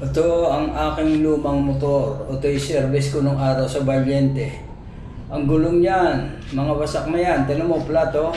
Ito ang aking lumang motor. Ito yung service ko nung araw sa Valiente. Ang gulong niyan, mga wasak na yan. Tignan mo, plato.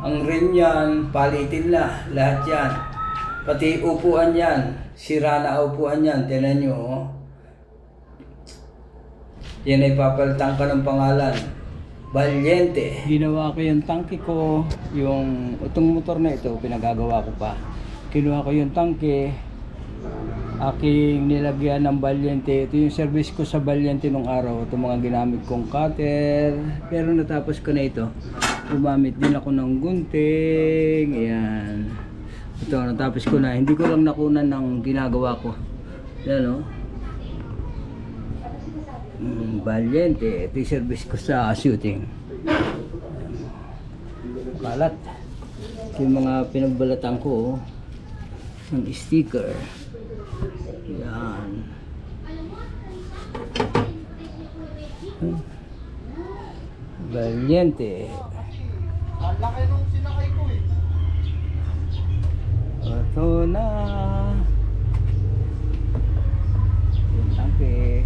Ang rim niyan, palitin na. Lahat yan. Pati upuan yan. Sira na upuan yan. Tignan nyo. Oh. Yan ay papalitan ka ng pangalan. Valiente. Ginawa ko yung tangke ko. Itong motor na ito, pinagagawa ko pa. Kinuha ko yung tangke. Aking nilagyan ng Valiente. Ito yung service ko sa Valiente nung araw. Ito mga ginamit kong cutter. Pero natapos ko na ito. Gumamit din ako ng gunting. Ayan. Ito natapos ko na. Hindi ko lang nakunan ng ginagawa ko. Ayan o. Valiente. Ito yung service ko sa shooting. Kalat. Ito yung mga pinagbalatan ko. Ng sticker. Yan. Valiente. Ang laki nung sinakay ko eh. Ito na. Okay.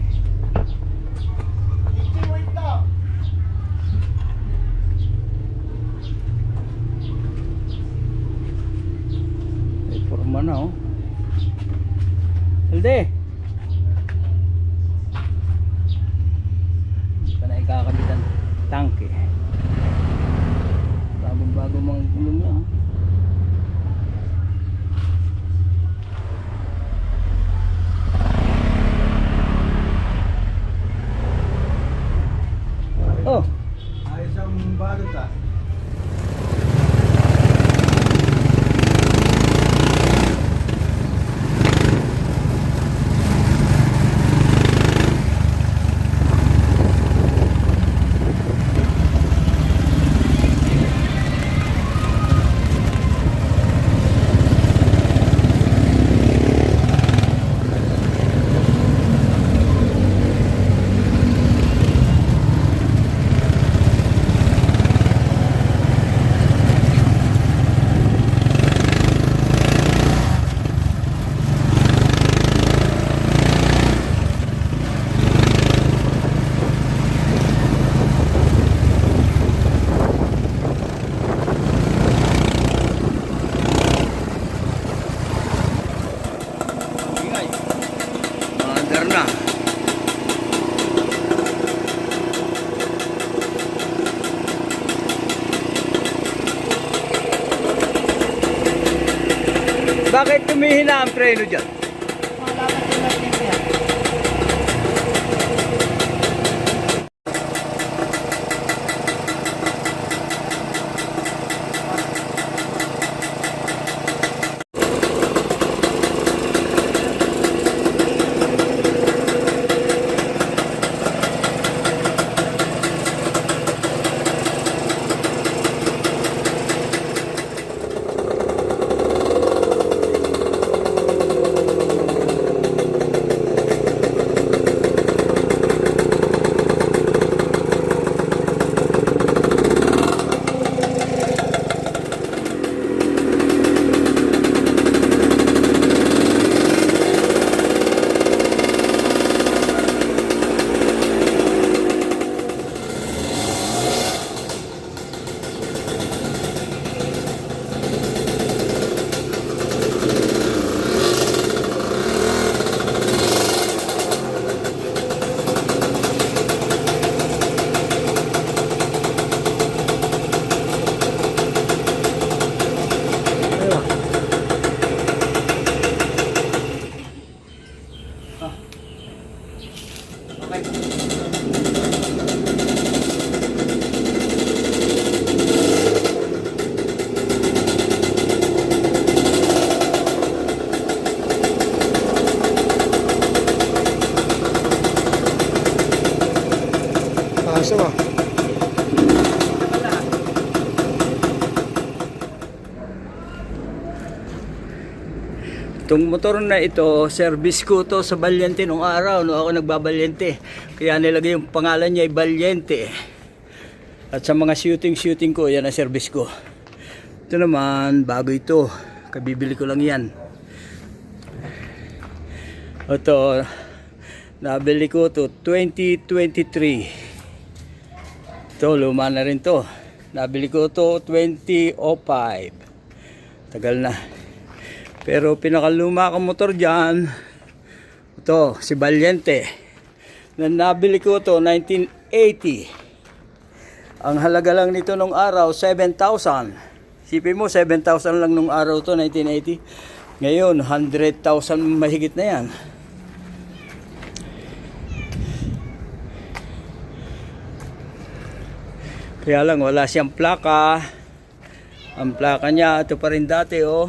Wait lang. May forma na oh. Hilde! Hindi pa na ikakabitan tangke. Bago mga gulong niya. Oh! Ayos ang balot ah. Under na. Bakit tumihina ang preno dyan? Asa ba? Itong motor na ito, service ko to sa Valiente nung araw, no ako nagbabalyente. Kaya nilagay yung pangalan niya ay Valiente. At sa mga shooting ko, yan ang service ko. Ito naman, bago ito. Kabibili ko lang yan. Ito, nabili ko to 2023. Ito, luma na rin to. Nabili ko to 2005. Tagal na. Pero pinakaluma kong motor dyan, ito, si Valiente. Nabili ko to 1980. Ang halaga lang nito nung araw, 7,000. Sipin mo, 7,000 lang nung araw to, 1980. Ngayon, 100,000 mahigit na yan. Kaya lang, wala siyang plaka. Ang plaka niya, ito pa rin dati, oh.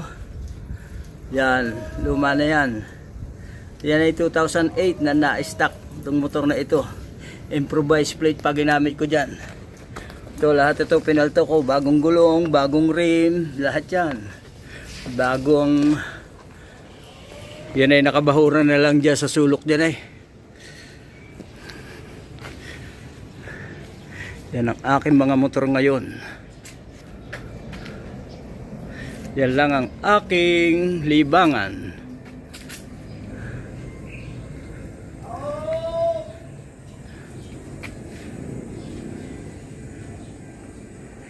Yan, luma na yan. Yan ay 2008 na na-stock itong motor na ito. Improvised plate pa ginamit ko dyan. Ito, lahat ito pinalto ko. Bagong gulong, bagong rim, lahat yan. Bagong... Yan ay nakabahuran na lang dyan sa sulok dyan eh. Yan ang aking mga motor ngayon. Yan lang ang aking libangan.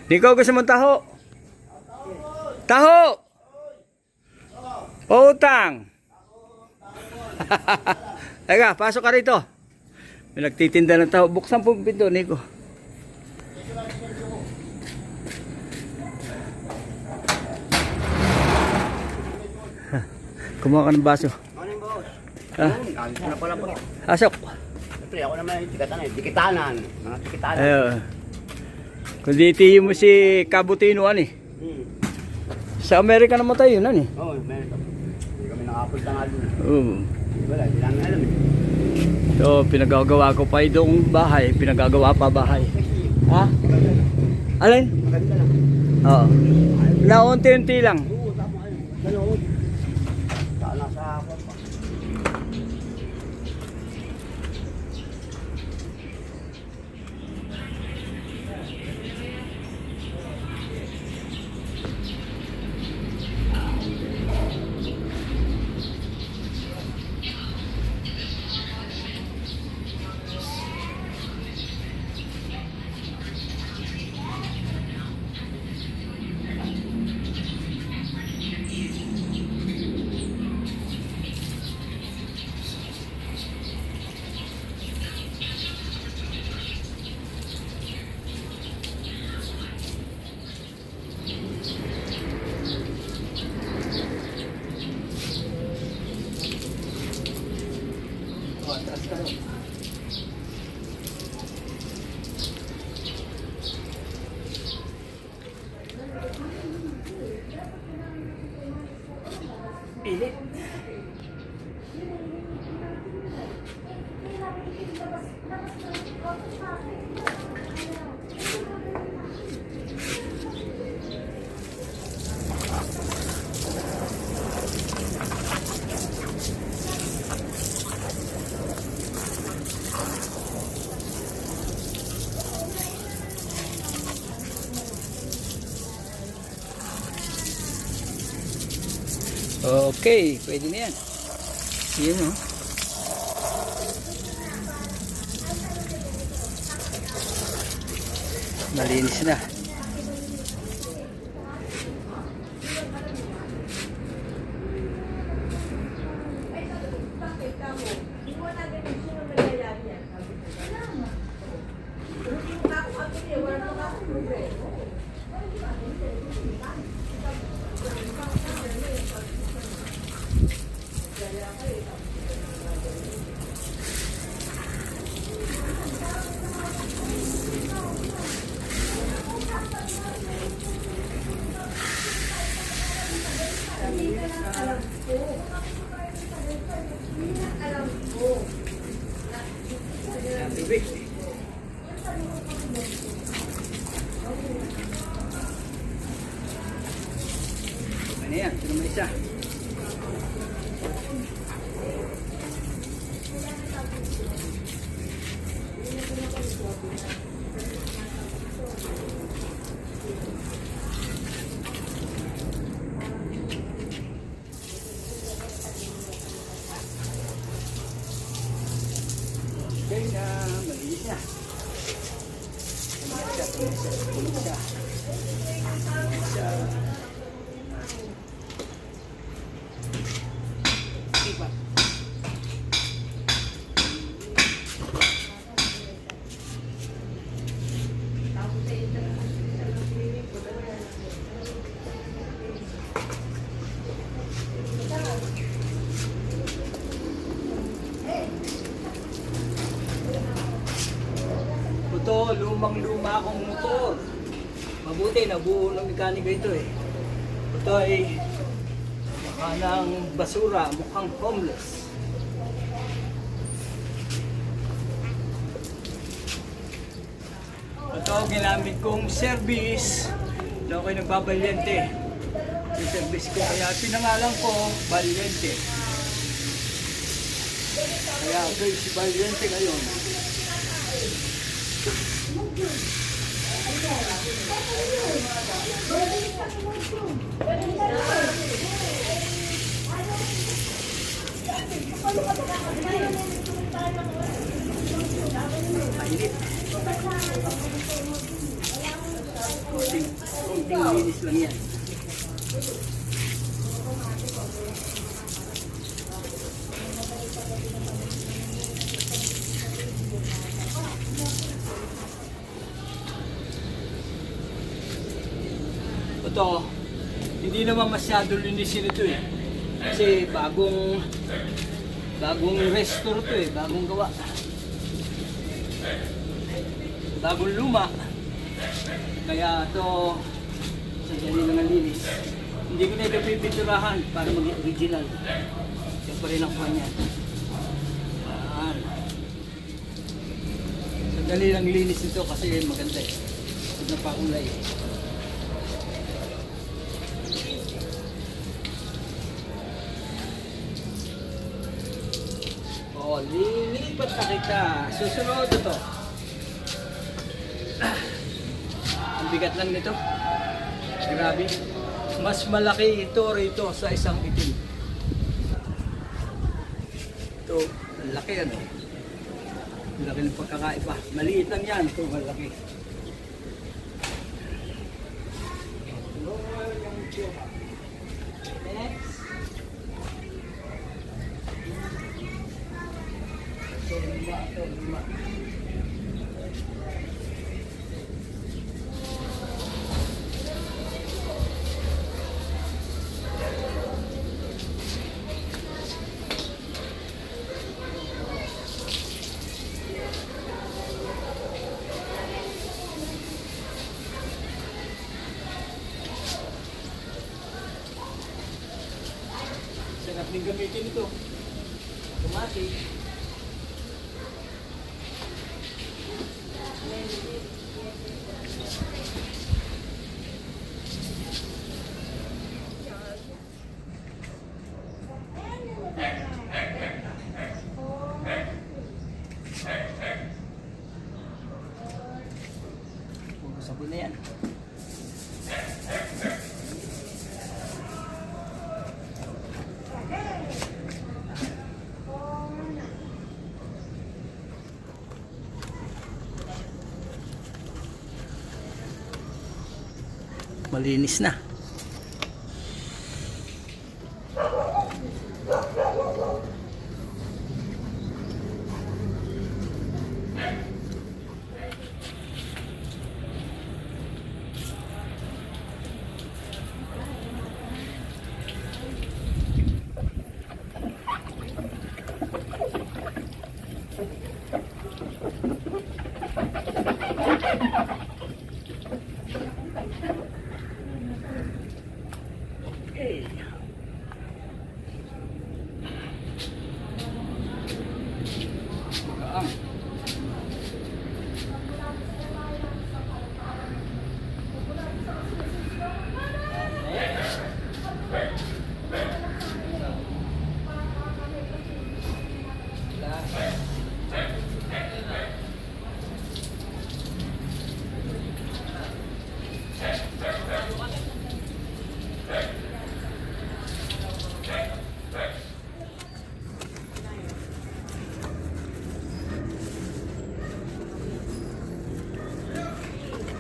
Nico, gusto mong taho? Taho! Utang! Teka, pasok ka rito. May nagtitinda ng taho. Buksan po ang pinto, Nico. Kumuha ka ng baso. Morning, boss. Ah, Alis na pala po. pasok. Siyempre, ako naman yung tikitanan. Mga tikitanan. Ayun. Kung ditiyo mo si Cabutino, ano eh. Sa Amerika naman tayo, yun, ano eh. Oo, meron ito. Hindi kami nakapunta nga doon. Oo. Wala, hindi namin alam eh. So, pinagagawa ko pa itong bahay. Pinagagawa pa bahay. Ha? Alin? Maganda lang. Oo. Naunti-unti lang. Oo, tama kayo. Ganoon. Saan nasa ako pa. Pilit. Okay, pwede na yan. Yun o. Malinis na. Ano yan? Ito naman isa. siya, malinis siya. Tumis siya. Iba. Ito, lumang-luma akong motor. Mabuti, nabuo ng mekaniko ito eh. Ito ay mukha ng basura, mukhang homeless. Ito, ginamit kong service. Ito ako'y nagbabalyente. Yung service ko, kaya pinangalan ko, Balyente. Kaya ako'y si Balyente ngayon. Mainit. Konting linis lang yan. Ito, hindi naman masyado linisin ito eh. Kasi bagong restore ito eh, bagong gawa. Bagong luma. Kaya ito, sadali lang ang linis. Hindi ko na ito pipinturahan para maging original. Yan pa rin ang kanya. Yan. Sadali lang linis ito kasi maganda eh. Huwag na pakulay eh. Oh, lilipat na kita. Susunod ito. Ang bigat lang nito. Grabe. Mas malaki ito rito sa isang itim. Ito, ang laki ano. Ang laki ng pagkakaiba. Maliit lang yan. Ito, malaki. Next. Lima. Sarap din gamitin ito. Automatic. Puro sabon na yan. Malinis na.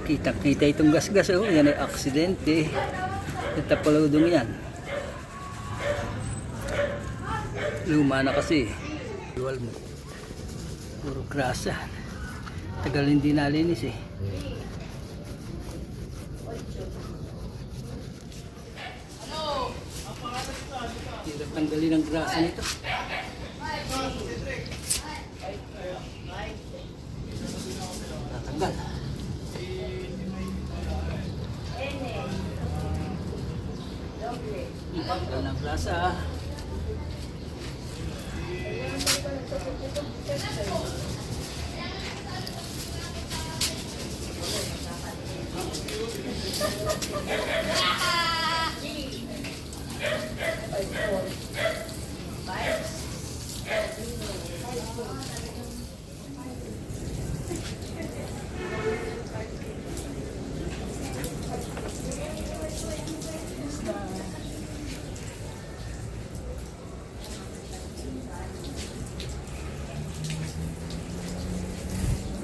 Kita-kita itong gas-gas, oh. Yan ay aksidente. Tapaludong yan. Luma na kasi. Iwal mo. Puro grasa. Tagal hindi nalinis eh. Hirap tanggalin ang grasa nito. Tatanggal. Tanggal ng grasa.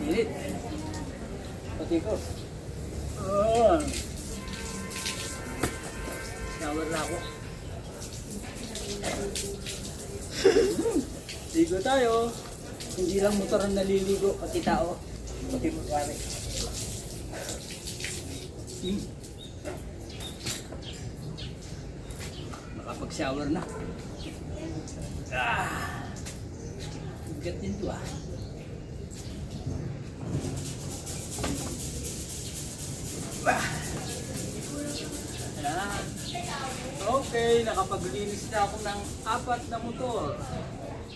Init. Pati ko. Oh. Shower na ako. Ligo tayo. Hindi lang motor ang naliligo, pati tao. Pati motor. Makapag-shower na. Bigat din ito ah. Ayan. Okay, nakapaglinis na ako ng 4 na motor.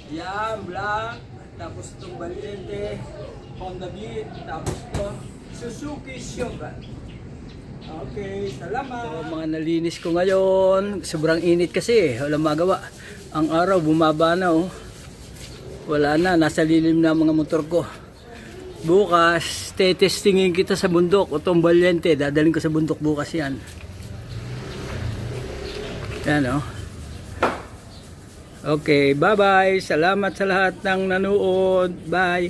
Yan, black. Tapos itong Valiente, Honda Beat. Tapos ito, Suzuki Shogun. Okay, salamat. So, mga nalinis ko ngayon. Sobrang init kasi, walang magawa. Ang araw bumaba na oh. Wala na, nasa lilim na mga motor ko. Bukas, testingin kita sa bundok. Itong Valiente, dadalhin ko sa bundok bukas yan. Yan o. Okay, bye-bye. Salamat sa lahat ng nanood. Bye.